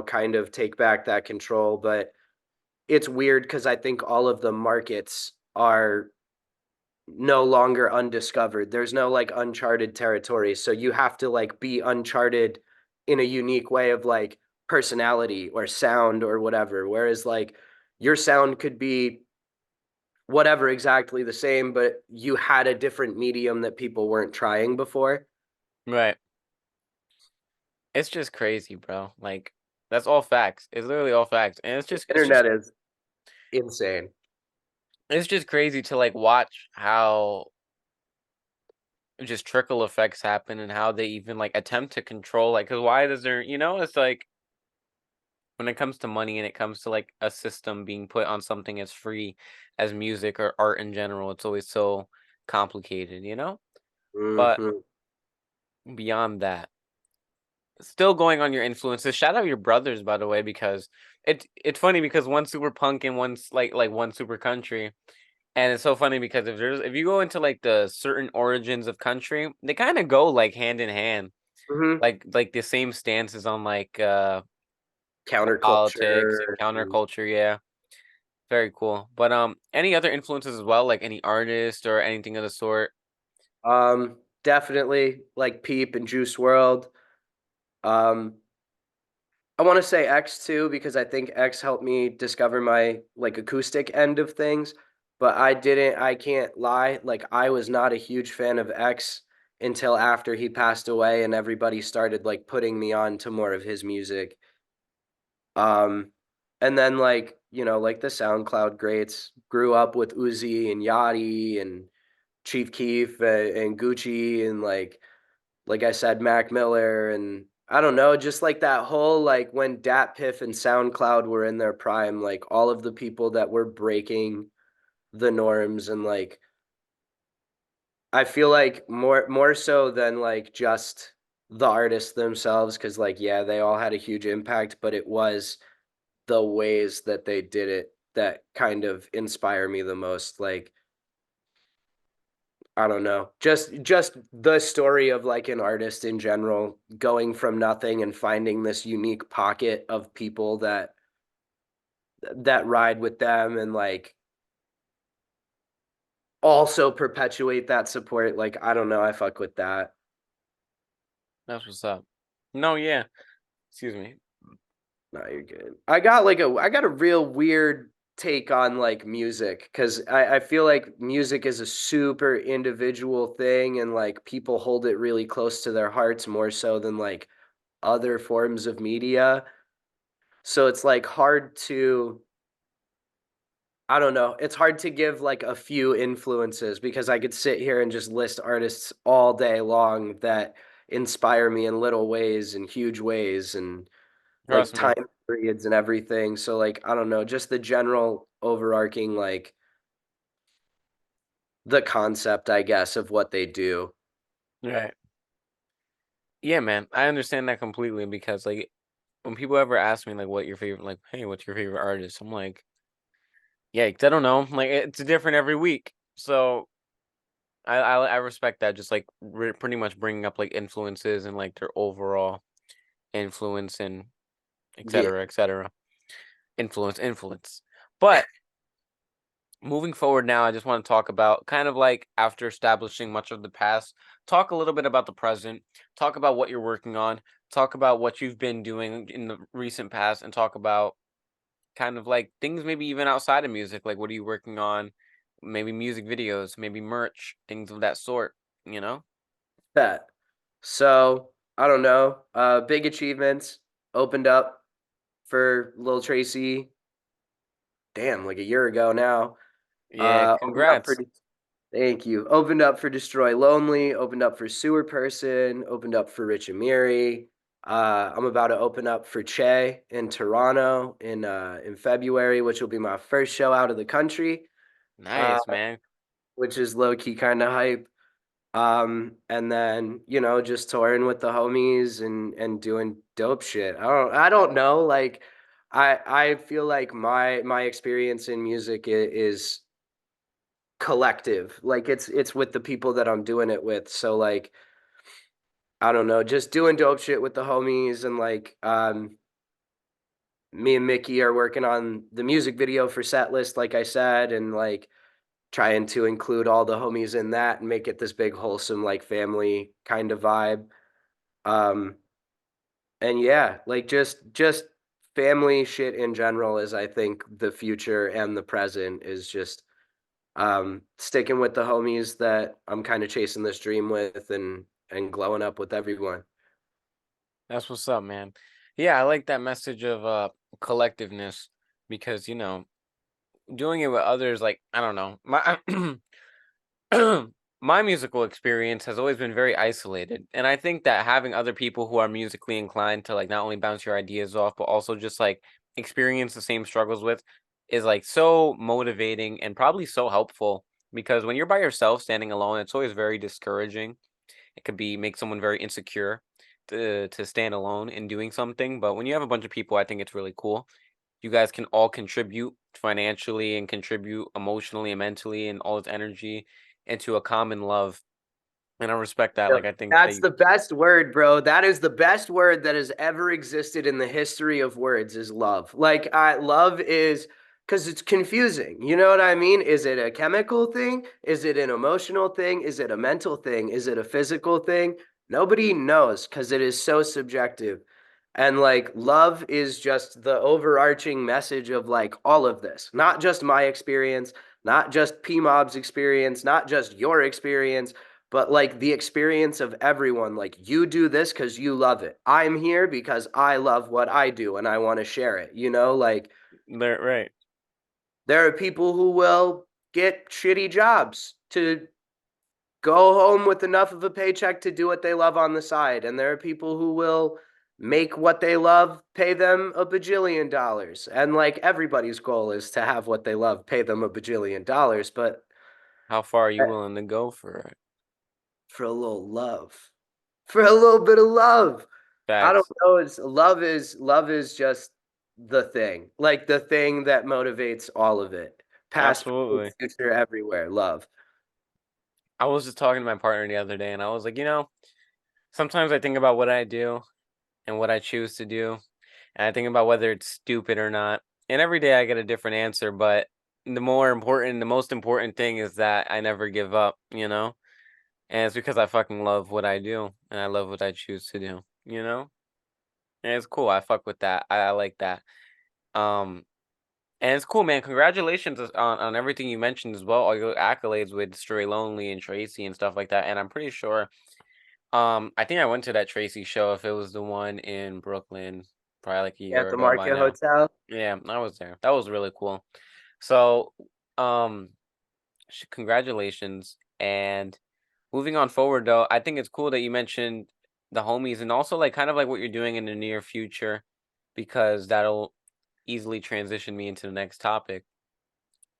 Speaker 2: kind of take back that control, but it's weird because I think all of the markets are no longer undiscovered. There's no like uncharted territory. So you have to like be uncharted in a unique way of like personality or sound or whatever. Whereas like your sound could be whatever exactly the same, but you had a different medium that people weren't trying before.
Speaker 1: right. It's just crazy, bro. Like that's all facts. It's literally all facts. And it's
Speaker 2: The
Speaker 1: just it's just
Speaker 2: internet is insane.
Speaker 1: it's just crazy to like watch how just trickle effects happen and how they even like attempt to control like cuz why does there, it's like when it comes to money and it comes to like a system being put on something as free as music or art in general, it's always so complicated. But
Speaker 2: Hmm.
Speaker 1: beyond that, still going on your influences, shout out your brothers by the way because it's funny because one's super punk and one's like one super country. And it's so funny because if you go into like the certain origins of country, they kind of go like hand in hand.
Speaker 2: Hmm.
Speaker 1: Like the same stances on like politics and
Speaker 2: Counterculture.
Speaker 1: counterculture, yeah. Very cool. But any other influences as well, like any artist or anything of the sort?
Speaker 2: Definitely like Peep and Juice World. Um, I want to say X too because I think X helped me discover my like acoustic end of things, but I can't lie, like I was not a huge fan of X until after he passed away and everybody started like putting me on to more of his music. Um and then like, like the SoundCloud greats, grew up with Uzi and Yachty and Chief Keef and Gucci and like I said, Mac Miller, and I don't know, just like that whole like when Dat Piff and SoundCloud were in their prime, like all of the people that were breaking the norms and like I feel like more so than like just the artists themselves, because like yeah, they all had a huge impact, but it was the ways that they did it that kind of inspire me the most. Like I don't know. Just the story of like an artist in general going from nothing and finding this unique pocket of people that ride with them and like also perpetuate that support. Like I don't know, I fuck with that.
Speaker 1: That's what's up. No, yeah. Excuse me.
Speaker 2: No, you're good. I got a real weird take on like music because I feel like music is a super individual thing and like people hold it really close to their hearts more so than like other forms of media. So it's like hard to, I don't know, it's hard to give like a few influences because I could sit here and just list artists all day long that inspire me in little ways and huge ways and like
Speaker 1: Trust me.
Speaker 2: time periods and everything. So like I don't know, just the general overarching like the concept, I guess, of what they do.
Speaker 1: Right. Yeah, man. I understand that completely because like when people ever ask me like what your favorite like, hey, what's your favorite artist? I'm like, yeah, I don't know. Like it's different every week. So I respect that. Just like pretty much bringing up like influences and like their overall influence and
Speaker 2: Yeah.
Speaker 1: et cetera. Influence. But moving forward now, I just want to talk about kind of like after establishing much of the past, talk a little bit about the present, talk about what you're working on, talk about what you've been doing in the recent past, and talk about kind of like things maybe even outside of music. Like, what are you working on? maybe music videos, maybe merch, things of that sort, you know?
Speaker 2: Bet. So, I don't know, big achievements, opened up for Lil Tracy, damn, like a year ago now.
Speaker 1: Yeah,
Speaker 2: Opened up for
Speaker 1: congrats.
Speaker 2: Thank you. Opened up for Destroy Lonely, opened up for Sewer Person, opened up for Rich Amiri. I'm about to open up for Che in Toronto in February, which will be my first show out of the country, uh,
Speaker 1: Nice, man.
Speaker 2: which is low key kind of hype. And then, you know, just touring with the homies and doing dope shit. I don't know. Like I feel like my experience in music is collective. Like it's with the people that I'm doing it with. So like I don't know, just doing dope shit with the homies and like me and Mickey are working on the music video for Setlist, like I said, and like trying to include all the homies in that and make it this big wholesome like family kind of vibe. Um and yeah, like just family shit in general is I think the future and the present is just sticking with the homies that I'm kind of chasing this dream with and glowing up with everyone.
Speaker 1: That's what's up, man. Yeah, I like that message of collectiveness because, doing it with others, like, I don't know. My musical experience has always been very isolated. And I think that having other people who are musically inclined to like not only bounce your ideas off, but also just like experience the same struggles with is like so motivating and probably so helpful because when you're by yourself standing alone, it's always very discouraging. It could be make someone very insecure to stand alone in doing something. But when you have a bunch of people, I think it's really cool. You guys can all contribute financially and contribute emotionally and mentally and all its energy into a common love. And I respect that. Like
Speaker 2: Yep.
Speaker 1: I think
Speaker 2: That's
Speaker 1: they
Speaker 2: the best word, bro. That is the best word that has ever existed in the history of words is love. Like love is because it's confusing. You know what I mean? Is it a chemical thing? Is it an emotional thing? Is it a mental thing? Is it a physical thing? Nobody knows because it is so subjective. And like love is just the overarching message of like all of this, not just my experience, not just P Mob's experience, not just your experience, but like the experience of everyone. Like you do this because you love it. I'm here because I love what I do and I want to share it. You know, like
Speaker 1: they're right.
Speaker 2: there are people who will get shitty jobs to go home with enough of a paycheck to do what they love on the side. And there are people who will make what they love pay them a bajillion dollars. And like everybody's goal is to have what they love pay them a bajillion dollars. But
Speaker 1: How far are you willing to go for it?
Speaker 2: for a little love, for a little bit of love. I don't
Speaker 1: Facts.
Speaker 2: know. It's love is just the thing, like the thing that motivates all of it. Past, present,
Speaker 1: Absolutely.
Speaker 2: future, everywhere. Love.
Speaker 1: I was just talking to my partner the other day and I was like, sometimes I think about what I do and what I choose to do. And I think about whether it's stupid or not. And every day I get a different answer, but the most important thing is that I never give up. And it's because I fucking love what I do and I love what I choose to do? And it's cool. I fuck with that. I like that. Um, and it's cool, man. Congratulations on everything you mentioned as well. All your accolades with Stray Lonely and Tracy and stuff like that. And I'm pretty sure, I think I went to that Tracy show if it was the one in Brooklyn, probably like a
Speaker 2: At
Speaker 1: year
Speaker 2: the
Speaker 1: ago by
Speaker 2: Market
Speaker 1: now.
Speaker 2: Hotel.
Speaker 1: Yeah, I was there. That was really cool. So, um, congratulations. And moving on forward, though, I think it's cool that you mentioned the homies and also like kind of like what you're doing in the near future, because that'll easily transition me into the next topic.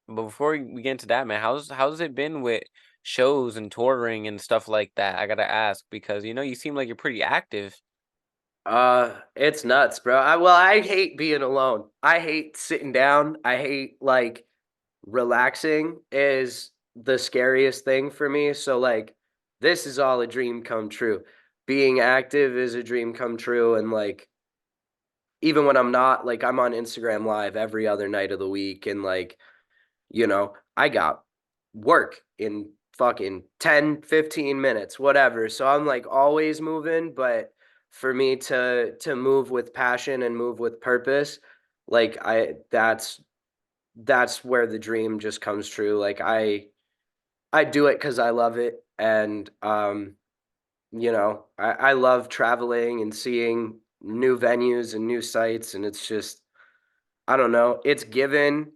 Speaker 1: But before we get into that, man, how's it been with shows and touring and stuff like that? I gotta ask because you seem like you're pretty active.
Speaker 2: It's nuts, bro. I hate being alone. I hate sitting down. I hate like relaxing is the scariest thing for me. So like this is all a dream come true. Being active is a dream come true and like even when I'm not, like I'm on Instagram live every other night of the week and like, you know, I got work in fucking 10, 15 minutes, whatever. So I'm like always moving, but for me to move with passion and move with purpose, like I that's that's where the dream just comes true. Like I do it because I love it, and I love traveling and seeing new venues and new sites, and it's just I don't know, it's given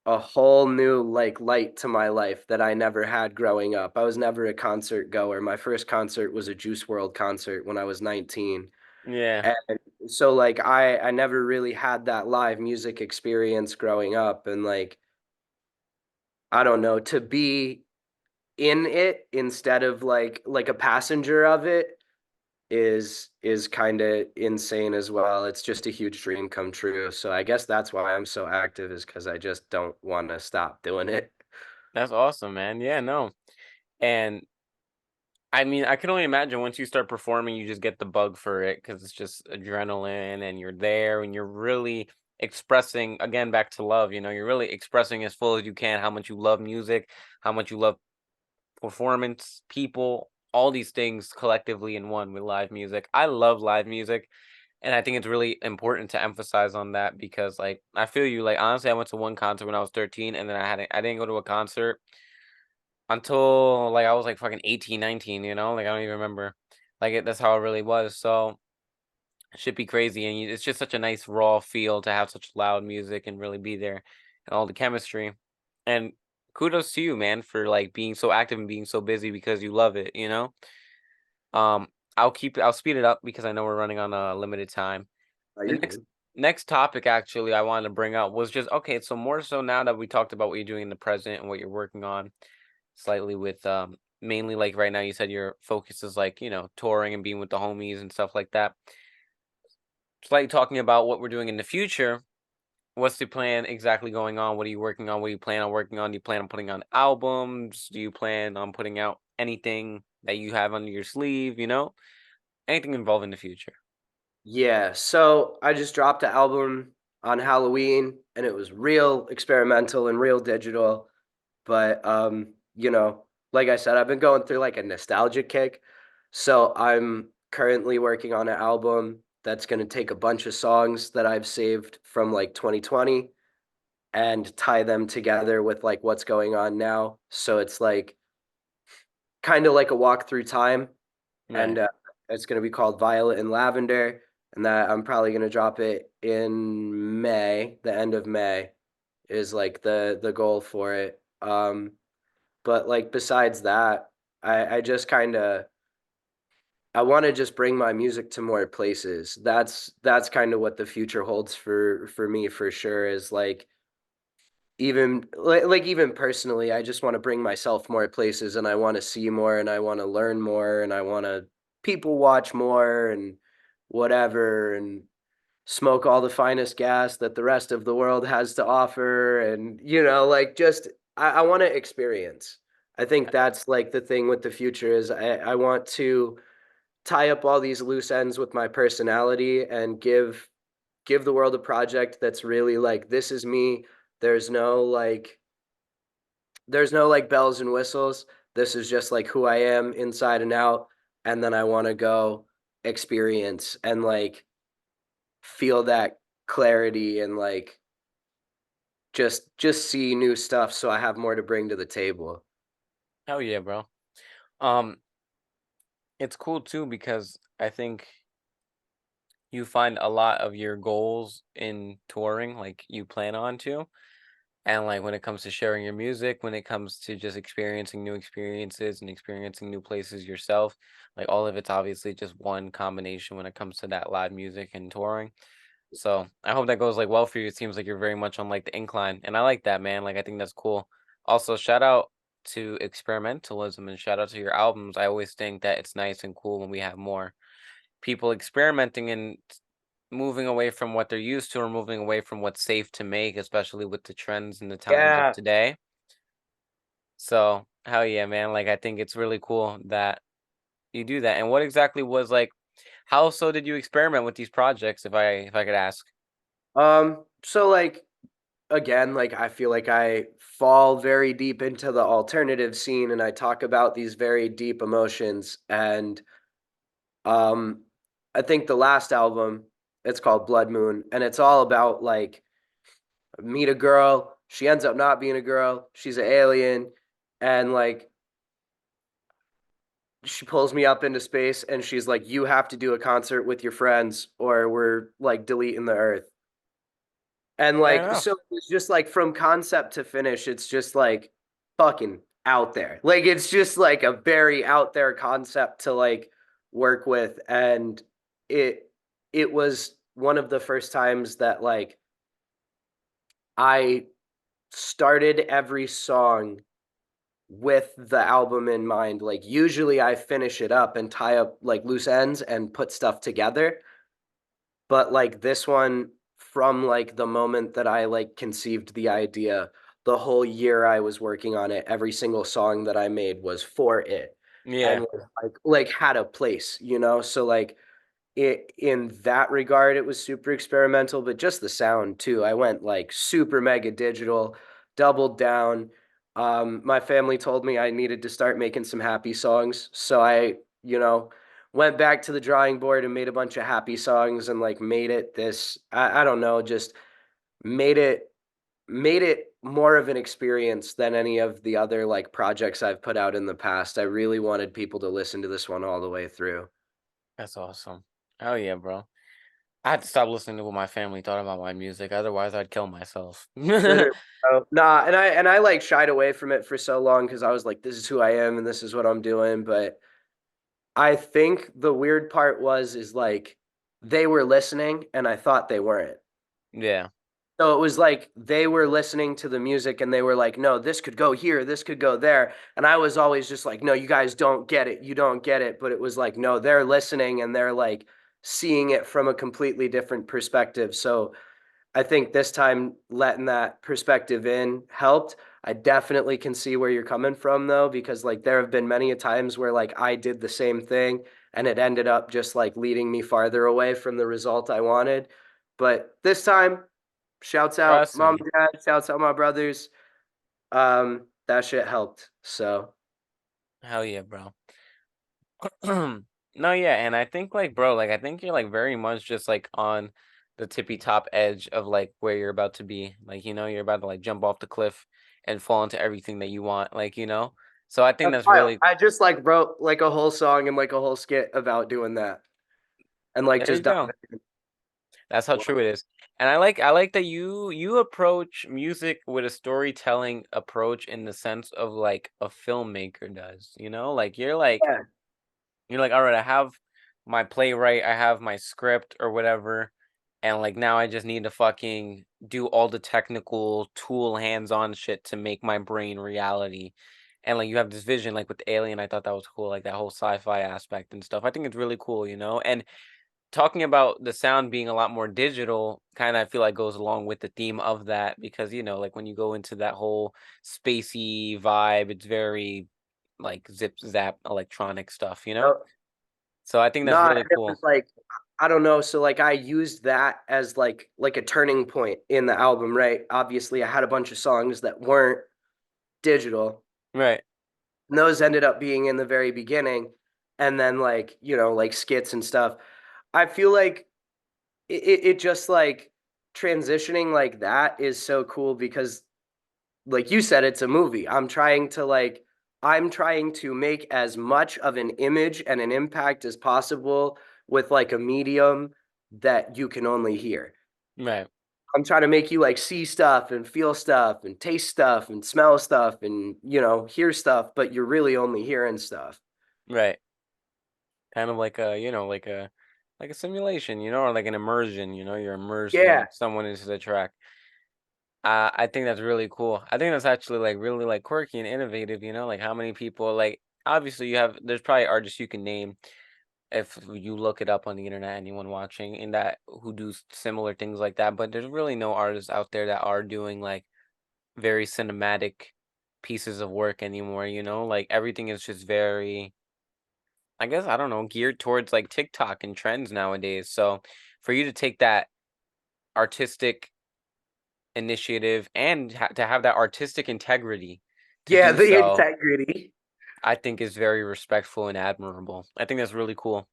Speaker 2: a whole new like light to my life that I never had growing up. I was never a concert goer. My first concert was a Juice World concert when I was 19.
Speaker 1: Yeah,
Speaker 2: And so like I never really had that live music experience growing up, and like I don't know, to be in it instead of like a passenger of it is kind of insane as well. It's just a huge dream come true. So I guess that's why I'm so active, is because I just don't want to stop doing it.
Speaker 1: that's awesome, man. Yeah, no. And I mean, I can only imagine once you start performing, you just get the bug for it because it's just adrenaline and you're there and you're really expressing, again, back to love, you're really expressing as full as you can how much you love music, how much you love performance, people, all these things collectively in one with live music. I love live music. And I think it's really important to emphasize on that because, like, I feel you. Like, honestly, I went to one concert when I was 13, and then I didn't go to a concert until like I was like fucking 18, 19. Like I don't even remember. That's how it really was. So it should be crazy, and it's just such a nice raw feel to have such loud music and really be there, and all the chemistry. And kudos to you, man, for like being so active and being so busy because you love it. Um, I'll speed it up because I know we're running on a limited time.
Speaker 2: Are
Speaker 1: The
Speaker 2: you
Speaker 1: next
Speaker 2: good?
Speaker 1: next topic actually I wanted to bring up was just okay, so more so now that we talked about what you're doing in the present and what you're working on slightly with mainly like right now you said your focus is like, touring and being with the homies and stuff like that. Slightly talking about what we're doing in the future. What's the plan exactly going on? What are you working on? What do you plan on working on? Do you plan on putting on albums? Do you plan on putting out anything that you have under your sleeve, Anything involved in the future?
Speaker 2: Yeah, so I just dropped an album on Halloween, and it was real experimental and real digital. But like I said, I've been going through like a nostalgic kick. So I'm currently working on an album that's going to take a bunch of songs that I've saved from like 2020 and tie them together with like what's going on now. So it's like kind of like a walk through time, and
Speaker 1: Right.
Speaker 2: it's going to be called Violet and Lavender, and that I'm probably going to drop it in May. The end of May is like the goal for it. But like besides that, I just kind of I want to just bring my music to more places. That's kind of what the future holds for me for sure, is like even like even personally, I just want to bring myself more places, and I want to see more, and I want to learn more, and I want to people watch more and whatever, and smoke all the finest gas that the rest of the world has to offer, and like just I want to experience. I think that's like the thing with the future, is I want to tie up all these loose ends with my personality and give the world a project that's really like, this is me. There's no like there's no like bells and whistles. This is just like who I am inside and out. And then I want to go experience and like feel that clarity, and like just see new stuff, so I have more to bring to the table.
Speaker 1: Hell yeah, bro. Um, it's cool too because I think you find a lot of your goals in touring, like you plan on to. And like when it comes to sharing your music, when it comes to just experiencing new experiences and experiencing new places yourself, like all of it's obviously just one combination when it comes to that live music and touring. So I hope that goes like well for you. It seems like you're very much on like the incline. And I like that, man. Like I think that's cool. Also, shout out to experimentalism and shout out to your albums. I always think that it's nice and cool when we have more people experimenting and moving away from what they're used to or moving away from what's safe to make, especially with the trends and the times of
Speaker 2: Yeah.
Speaker 1: today. So, hell yeah, man. Like, I think it's really cool that you do that. And what exactly was like, how so did you experiment with these projects, if I could ask?
Speaker 2: So like again, like I feel like I fall very deep into the alternative scene, and I talk about these very deep emotions, and um I think the last album, it's called Blood Moon, and it's all about like meet a girl, She ends up not being a girl. She's an alien. And like she pulls me up into space and she's like, you have to do a concert with your friends or we're like deleting the earth. And
Speaker 1: Fair
Speaker 2: like,
Speaker 1: enough.
Speaker 2: so it's just like from concept to finish, it's just like fucking out there. Like, it's just like a very out there concept to like work with. And it, it was one of the first times that like I started every song with the album in mind. Like, usually I finish it up and tie up like loose ends and put stuff together. But like this one, from like the moment that I like conceived the idea, the whole year I was working on it, every single song that I made was for it and
Speaker 1: Yeah.
Speaker 2: was like had a place, you know? So like it in that regard, it was super experimental, but just the sound too. I went like super mega digital, doubled down. My family told me I needed to start making some happy songs. So I, you know, went back to the drawing board and made a bunch of happy songs and like made it this, I don't know, just made it made it more of an experience than any of the other like projects I've put out in the past. I really wanted people to listen to this one all the way through.
Speaker 1: That's awesome. Oh yeah, bro. I had to stop listening to what my family thought about my music. Otherwise, I'd kill myself.
Speaker 2: Literally. Nah, and I like shied away from it for so long because I was like, this is who I am and this is what I'm doing. But I think the weird part was is like they were listening and I thought they weren't.
Speaker 1: Yeah.
Speaker 2: So it was like they were listening to the music and they were like, no, this could go here, this could go there. And I was always just like, no, you guys don't get it. You don't get it. But it was like, no, they're listening and they're like seeing it from a completely different perspective. So I think this time letting that perspective in helped. I definitely can see where you're coming from though, because like there have been many a times where like I did the same thing and it ended up just like leading me farther away from the result I wanted. But this time, shouts out
Speaker 1: Trust
Speaker 2: mom
Speaker 1: me.
Speaker 2: and dad, shouts out my brothers. That shit helped. So
Speaker 1: Hell yeah, bro. No, yeah, and I think like, bro, like I think you're like very much just like on the tippy top edge of like where you're about to be. Like, you're about to like jump off the cliff and fall into everything that you want. Like. So I think
Speaker 2: that's
Speaker 1: that's
Speaker 2: wild.
Speaker 1: really
Speaker 2: I just like wrote like a whole song and like a whole skit about doing that and like
Speaker 1: there you
Speaker 2: just dive
Speaker 1: go.
Speaker 2: in.
Speaker 1: That's how true it is. And I like that you approach music with a storytelling approach in the sense of like a filmmaker does, you know? Like
Speaker 2: Yeah.
Speaker 1: you're like, all right, I have my playwright, I have my script or whatever, and like now I just need to fucking do all the technical tool hands-on shit to make my brain reality. And like you have this vision, like with Alien, I thought that was cool, like that whole sci-fi aspect and stuff. I think it's really cool. And talking about the sound being a lot more digital, kind of I feel like goes along with the theme of that because like when you go into that whole spacey vibe, it's very like zip zap electronic stuff.
Speaker 2: No,
Speaker 1: So I think that's
Speaker 2: nah,
Speaker 1: really
Speaker 2: and it
Speaker 1: cool.
Speaker 2: was like I don't know. So like I used that as like a turning point in the album, right? Obviously, I had a bunch of songs that weren't digital.
Speaker 1: Right.
Speaker 2: And those ended up being in the very beginning, and then like like skits and stuff. I feel like it just like transitioning like that is so cool because like you said, it's a movie. I'm trying to make as much of an image and an impact as possible with like a medium that you can only hear.
Speaker 1: Right.
Speaker 2: I'm trying to make you like see stuff and feel stuff and taste stuff and smell stuff and hear stuff, but you're really only hearing stuff.
Speaker 1: Right. Kind of like a simulation, or like an immersion, you're immersing
Speaker 2: Yeah.
Speaker 1: someone into the track. I think that's really cool. I think that's actually like really like quirky and innovative, like how many people like obviously there's probably artists you can name if you look it up on the internet, anyone watching in that who do similar things like that, but there's really no artists out there that are doing like very cinematic pieces of work anymore, like everything is just very, I guess, I don't know, geared towards like TikTok and trends nowadays. So for you to take that artistic initiative and to have that artistic integrity to
Speaker 2: Yeah,
Speaker 1: do
Speaker 2: the
Speaker 1: so,
Speaker 2: integrity.
Speaker 1: I think is very respectful and admirable. I think that's really cool.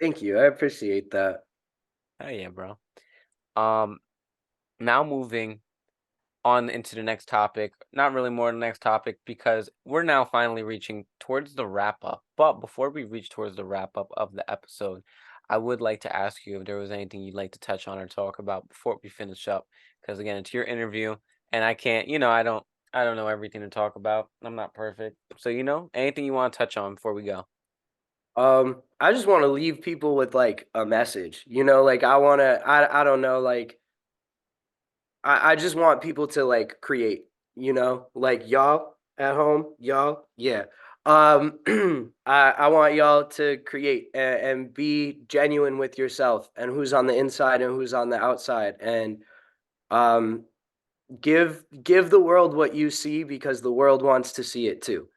Speaker 2: Thank you. I appreciate that.
Speaker 1: Oh yeah, bro. Um, Now moving on into the next topic. Not really more than the next topic because we're now finally reaching towards the wrap up. But before we reach towards the wrap up of the episode, I would like to ask you if there was anything you'd like to touch on or talk about before we finish up. Because again, it's your interview, and I can't, I don't know everything to talk about. I'm not perfect, so anything you want to touch on before we go.
Speaker 2: I just want to leave people with like a message, like I don't know, like I just want people to like create, like y'all at home, y'all, yeah. I want y'all to create and be genuine with yourself and who's on the inside and who's on the outside, and um, give the world what you see because the world wants to see it too.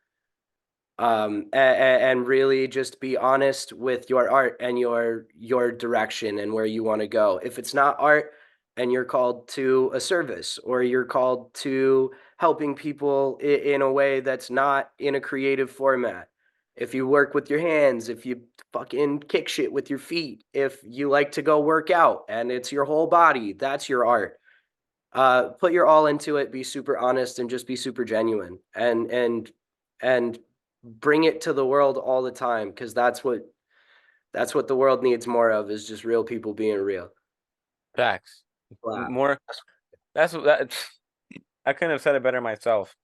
Speaker 2: And really just be honest with your art and your direction and where you want to go. If it's not art and you're called to a service or you're called to helping people in a way that's not in a creative format, if you work with your hands, if you fucking kick shit with your feet, if you like to go work out and it's your whole body, that's your art. Put your all into it, be super honest and just be super genuine, and bring it to the world all the time, because that's what the world needs more of, is just real people being real.
Speaker 1: Facts.
Speaker 2: Wow.
Speaker 1: More. That's what that. I couldn't have said it better myself.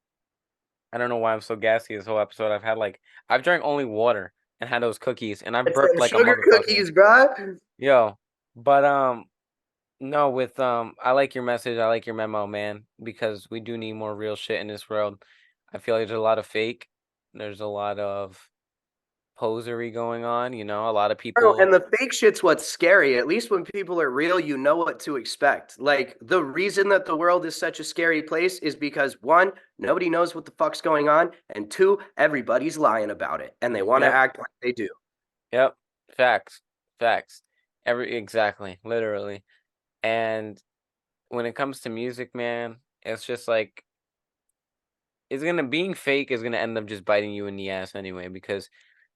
Speaker 1: I don't know why I'm so gassy this whole episode. I've drank only water and had those cookies, and I've
Speaker 2: It's
Speaker 1: burped
Speaker 2: them
Speaker 1: like a
Speaker 2: sugar
Speaker 1: motherfucker.
Speaker 2: cookies, bro.
Speaker 1: Yo, but no, with I like your message. I like your memo, man, because we do need more real shit in this world. I feel like there's a lot of fake. There's a lot of posery going on. A lot of
Speaker 2: Bro,
Speaker 1: people.
Speaker 2: and the fake shit's what's scary. At least when people are real, you know what to expect. Like, the reason that the world is such a scary place is because one, nobody knows what the fuck's going on, and two, everybody's lying about it and they want to
Speaker 1: Yep,
Speaker 2: act like they do.
Speaker 1: yep. Facts, facts. Exactly, literally. And when it comes to music, man, it's just like being fake is gonna end up just biting you in the ass anyway because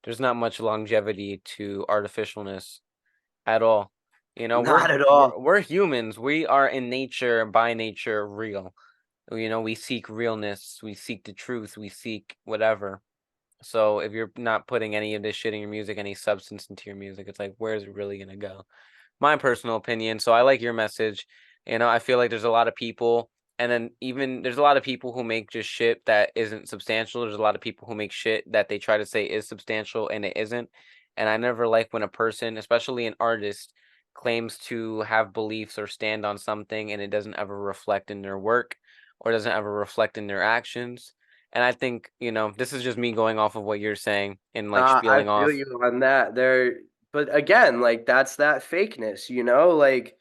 Speaker 1: there's not much longevity to artificialness at all.
Speaker 2: Not at
Speaker 1: We're
Speaker 2: all.
Speaker 1: we're humans. We are in nature, by nature, real. We seek realness, we seek the truth, we seek whatever. So if you're not putting any of this shit in your music, any substance into your music, it's like where's it really gonna go? My personal opinion. So I like your message. I feel like there's a lot of people, and then even there's a lot of people who make just shit that isn't substantial. There's a lot of people who make shit that they try to say is substantial and it isn't. And I never like when a person, especially an artist, claims to have beliefs or stand on something and it doesn't ever reflect in their work or doesn't ever reflect in their actions. And I think, this is just me going off of what you're saying and like
Speaker 2: I
Speaker 1: spieling
Speaker 2: feel
Speaker 1: off.
Speaker 2: you on that. But again, like that's that fakeness, like,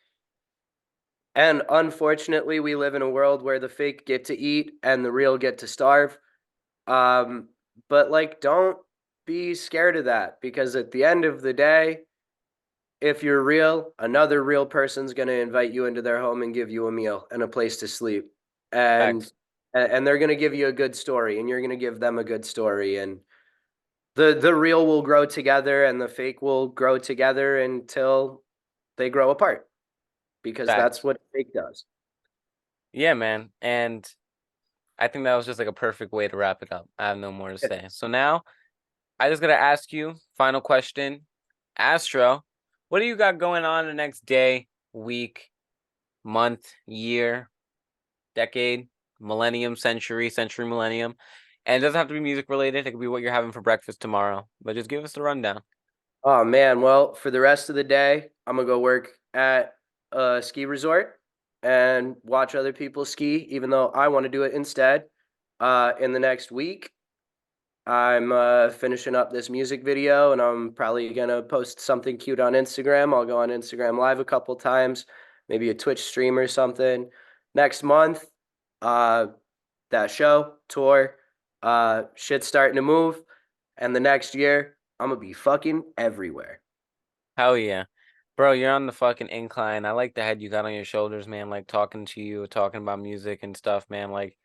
Speaker 2: and unfortunately, we live in a world where the fake get to eat and the real get to starve. Um, but like, don't be scared of that, because at the end of the day, if you're real, another real person's going to invite you into their home and give you a meal and a place to sleep. And
Speaker 1: Facts.
Speaker 2: and they're going to give you a good story and you're going to give them a good story, and the real will grow together and the fake will grow together until they grow apart, because that's
Speaker 1: Facts.
Speaker 2: what fake does.
Speaker 1: Yeah, man. And I think that was just like a perfect way to wrap it up. I have no more to
Speaker 2: Yeah.
Speaker 1: say. So now I just gotta ask you, final question. Astro, what do you got going on the next day, week, month, year, decade, millennium, century, millennium? And it doesn't have to be music related. It could be what you're having for breakfast tomorrow. But just give us the rundown.
Speaker 2: Oh man, well, for the rest of the day, I'm gonna go work at a ski resort and watch other people ski, even though I want to do it instead. In the next week, I'm finishing up this music video, and I'm probably gonna post something cute on Instagram. I'll go on Instagram Live a couple times, maybe a Twitch stream or something. Next month, uh, that show tour, shit's starting to move, and the next year, I'm gonna be fucking everywhere.
Speaker 1: Hell yeah. Bro, you're on the fucking incline. I like the head you got on your shoulders, man. Like talking to you, talking about music and stuff, man. Like,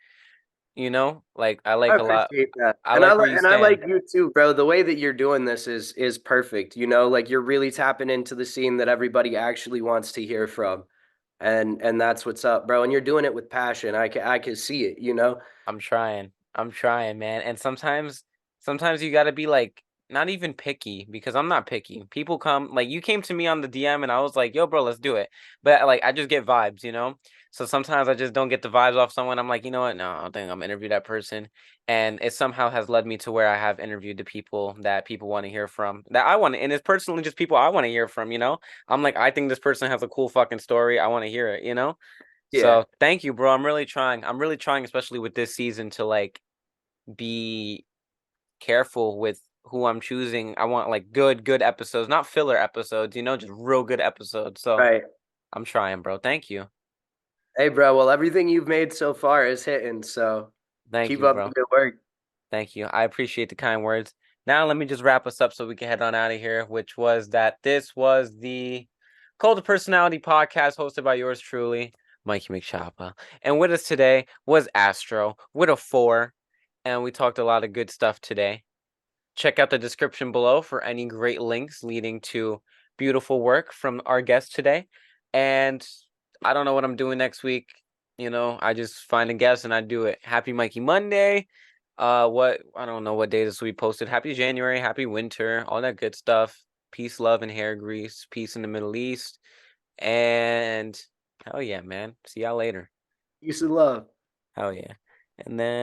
Speaker 1: like I
Speaker 2: I
Speaker 1: like a lot.
Speaker 2: appreciate that.
Speaker 1: I
Speaker 2: And I
Speaker 1: like where
Speaker 2: like
Speaker 1: you
Speaker 2: and I
Speaker 1: stand.
Speaker 2: like you too, bro. The way that you're doing this is perfect. Like, you're really tapping into the scene that everybody actually wants to hear from. and that's what's up, bro. And you're doing it with passion. I can see it, you know?
Speaker 1: I'm trying. I'm trying, man. And sometimes you gotta be like not even picky because I'm not picky. People come like you came to me on the DM and I was like, yo, bro, let's do it. But like I just get vibes, you know? So sometimes I just don't get the vibes off someone. I'm like, you know what? No, I don't think I'm gonna interview that person. And it somehow has led me to where I have interviewed the people that people want to hear from. That I want to, and it's personally just people I want to hear from, you know? I'm like, I think this person has a cool fucking story. I want to hear it, you know?
Speaker 2: Yeah.
Speaker 1: So thank you, bro. I'm really trying. I'm really trying, especially with this season, to like be careful with who I'm choosing. I want like good episodes, not filler episodes, you know, just real good episodes. So
Speaker 2: Right.
Speaker 1: I'm trying, bro. Thank you.
Speaker 2: Hey, bro. Well, everything you've made so far is hitting, so
Speaker 1: Thank
Speaker 2: keep
Speaker 1: you,
Speaker 2: up the
Speaker 1: bro.
Speaker 2: good work.
Speaker 1: Thank you. I appreciate the kind words. Now let me just wrap us up so we can head on out of here, which was that this was the Cult of Personality podcast hosted by yours truly, Mikeymcchoppa. And with us today was Astro with a 4. And we talked a lot of good stuff today. Check out the description below for any great links leading to beautiful work from our guest today. And I don't know what I'm doing next week. You know, I just find a guest and I do it. Happy Mikey Monday. What I don't know what day this will be posted. Happy January, happy winter, all that good stuff. Peace, love, and hair grease. Peace in the Middle East. And hell yeah, man. See y'all later.
Speaker 2: Peace and love.
Speaker 1: Hell yeah. And then